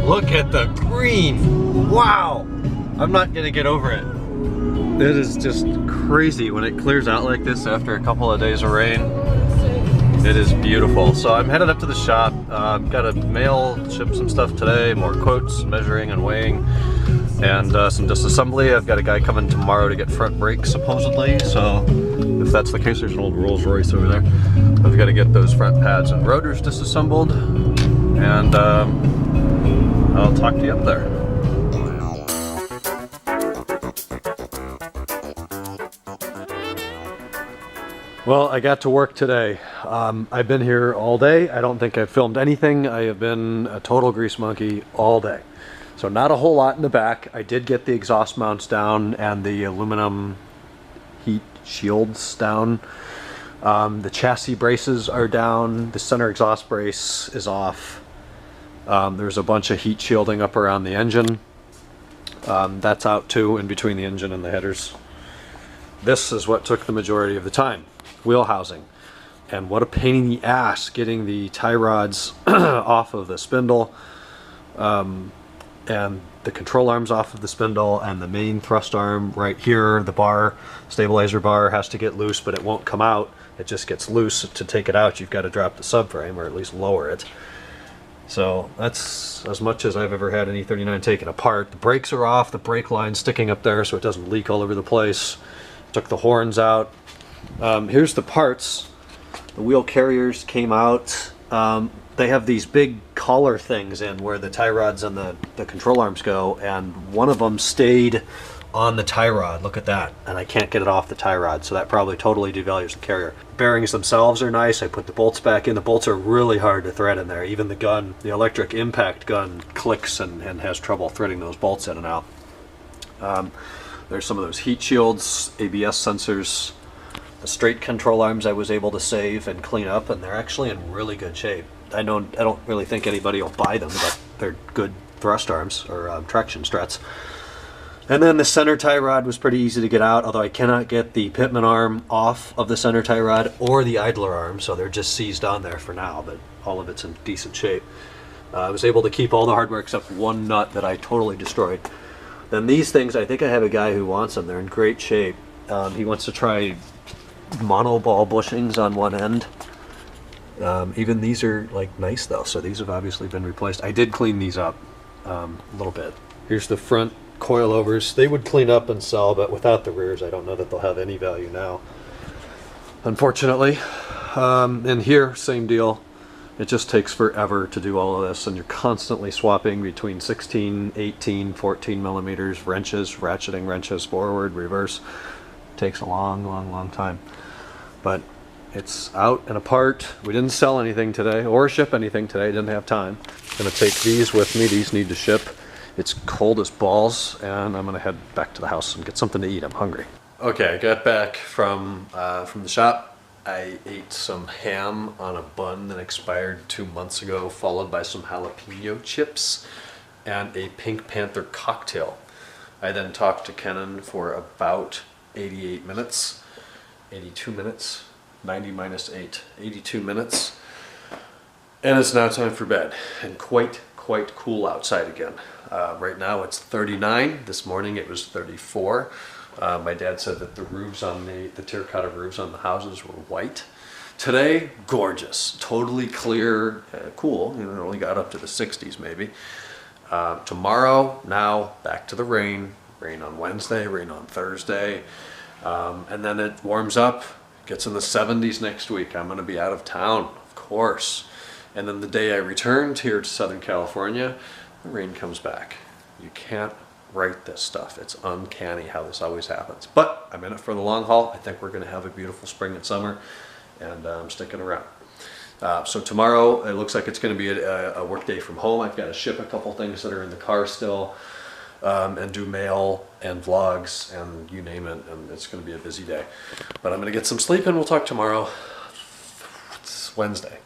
Look at the green. Wow. I'm not gonna get over it. It is just crazy when it clears out like this after a couple of days of rain. It is beautiful. So I'm headed up to the shop. Got to ship some stuff today, more quotes, measuring and weighing, and some disassembly. I've got a guy coming tomorrow to get front brakes supposedly. So if that's the case, there's an old Rolls Royce over there. I've got to get those front pads and rotors disassembled, and I'll talk to you up there. Well, I got to work today. I've been here all day. I don't think I've filmed anything. I have been a total grease monkey all day. So not a whole lot in the back. I did get the exhaust mounts down and the aluminum heat shields down. The chassis braces are down. The center exhaust brace is off. There's a bunch of heat shielding up around the engine. That's out too, in between the engine and the headers. This is what took the majority of the time. Wheel housing. And what a pain in the ass getting the tie rods off of the spindle, and the control arms off of the spindle, and the main thrust arm right here, the bar, stabilizer bar, has to get loose, but it won't come out. It just gets loose. To take it out, you've got to drop the subframe, or at least lower it. So that's as much as I've ever had an E39 taken apart. The brakes are off, the brake line's sticking up there so it doesn't leak all over the place. Took the horns out. Here's the parts. The wheel carriers came out. They have these big collar things in where the tie rods and the control arms go, and one of them stayed on the tie rod. Look at that. And I can't get it off the tie rod, so that probably totally devalues the carrier. Bearings themselves are nice. I put the bolts back in. The bolts are really hard to thread in there. Even the gun, the electric impact gun, clicks and has trouble threading those bolts in and out. There's some of those heat shields, ABS sensors. The straight control arms I was able to save and clean up, and they're actually in really good shape. I don't really think anybody will buy them, but they're good thrust arms, or traction struts. And then the center tie rod was pretty easy to get out, although I cannot get the pitman arm off of the center tie rod or the idler arm, so they're just seized on there for now, but all of it's in decent shape. I was able to keep all the hardware except one nut that I totally destroyed. Then these things, I think I have a guy who wants them. They're in great shape. He wants to try mono ball bushings on one end. Even these are like nice though, so these have obviously been replaced. I did clean these up a little bit. Here's the front coilovers. They would clean up and sell, but without the rears I don't know that they'll have any value now, unfortunately. And here, same deal. It just takes forever to do all of this, and you're constantly swapping between 16, 18, 14 millimeters wrenches, ratcheting wrenches forward, reverse. Takes a long time, but it's out and apart. We didn't sell anything today or ship anything today. Didn't have time. Gonna take these with me. These need to ship. It's cold as balls, and I'm gonna head back to the house and get something to eat. I'm hungry. Okay, I got back from the shop. I ate some ham on a bun that expired 2 months ago, followed by some jalapeno chips and a Pink Panther cocktail. I then talked to Kenan for about 88 minutes, 82 minutes, 90 minus 8, 82 minutes, and it's now time for bed, and quite cool outside again. Right now it's 39, this morning it was 34. My dad said that the roofs on the terracotta roofs on the houses were white. Today, gorgeous, totally clear, cool, you know, it only got up to the 60s maybe. Tomorrow, now back to the rain. Rain on Wednesday, rain on Thursday, and then it warms up, gets in the 70s next week. I'm going to be out of town, of course. And then the day I returned here to Southern California, the rain comes back. You can't write this stuff. It's uncanny how this always happens. But I'm in it for the long haul. I think we're going to have a beautiful spring and summer, and I'm sticking around. So tomorrow, it looks like it's going to be a work day from home. I've got to ship a couple things that are in the car still, and do mail and vlogs and you name it, and it's going to be a busy day. But I'm going to get some sleep, and we'll talk tomorrow. It's Wednesday.